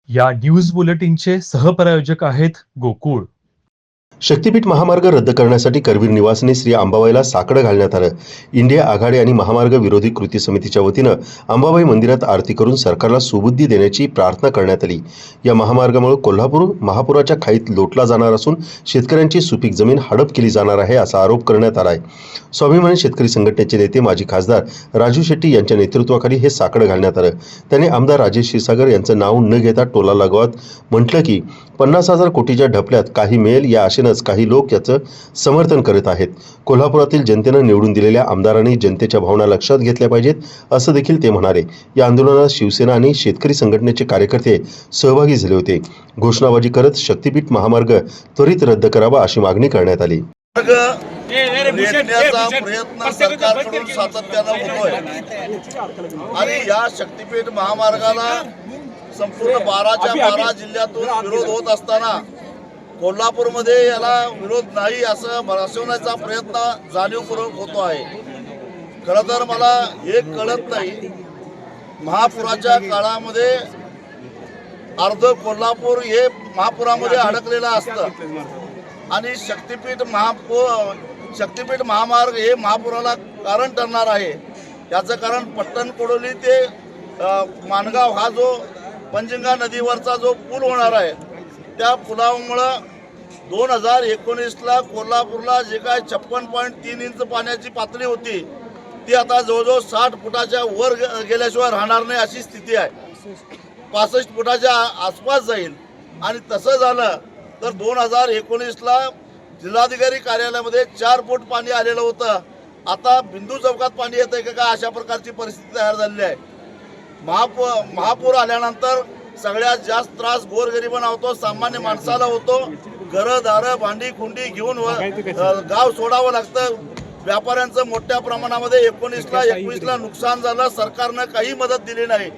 या न्यूज बुलेटिनचे सहप्रायोजक आहेत गोकुळ. शक्तीपीठ महामार्ग रद्द करण्यासाठी करवीर निवासने श्री अंबाबाईला साकडं घालण्यात आलं. इंडिया आघाडी आणि महामार्ग विरोधी कृती समितीच्या वतीनं अंबाबाई मंदिरात आरती करून सरकारला सुबुद्धी देण्याची प्रार्थना करण्यात आली. या महामार्गामुळे कोल्हापूर महापुराच्या खाईत लोटला जाणार असून शेतकऱ्यांची सुपीक जमीन हडप केली जाणार आहे असा आरोप करण्यात आला आहे. स्वाभिमानी शेतकरी संघटनेचे नेते माजी खासदार राजू शेट्टी यांच्या नेतृत्वाखाली हे साकडं घालण्यात आलं. त्यांनी आमदार राजेश क्षीरसागर यांचं नाव न घेता टोला लगवत म्हटलं की 50,000 कोटीच्या ढपल्यात काही मिळेल या आशेनंच काही लोक याचं समर्थन करत आहेत. कोल्हापुरातील जनतेनं निवडून दिलेल्या आमदारांनी जनतेच्या भावना लक्षात घेतल्या पाहिजेत असं देखील ते म्हणाले. या आंदोलनात शिवसेना आणि शेतकरी संघटनेचे कार्यकर्ते सहभागी झाले होते. घोषणाबाजी करत शक्तीपीठ महामार्ग त्वरित रद्द करावा अशी मागणी करण्यात आली. नेटण्याचा प्रयत्न सरकारकडून सातत्यानं होतोय आणि या शक्तीपीठ महामार्गाला संपूर्ण 12च्या 12 जिल्ह्यातून विरोध होत असताना कोल्हापूरमध्ये याला विरोध नाही असं भासवण्याचा प्रयत्न जाणीवपूर्वक होतो आहे. खरं तर मला एक कळत नाही, महापुराच्या काळामध्ये अर्ध कोल्हापूर हे महापुरामध्ये अडकलेलं असतं आणि शक्तीपीठ महामार्ग हे महापुराला कारण ठरणार आहे. याचं कारण पट्टण कोडोली ते माणगाव हा जो पंचगंगा नदीवरचा जो पूल होणार आहे त्या पुलामुळं 2019ला कोल्हापूरला जे काय 56.3 इंच पाण्याची पातळी होती ती आता जवळजवळ 60 फुटाच्या वर गेल्याशिवाय राहणार नाही अशी स्थिती आहे. 65 फुटाच्या आसपास जाईल आणि तसं झालं तर 2019ला जिल्हाधिकारी कार्यालयामध्ये 4 फूट पाणी आलेलं होतं. आता बिंदू चौकात पाणी येतंय का अशा प्रकारची परिस्थिती तयार झालेली आहे. महापूर आल्यानंतर सगळ्यात जास्त त्रास गोरगरिबांना होतो, सामान्य माणसाला होतो. घरं दारं भांडी खुंडी घेऊन गाव सोडावं लागतं. व्यापाऱ्यांचं मोठ्या प्रमाणामध्ये 19ला नुकसान झालं. सरकारनं काही मदत दिली नाही.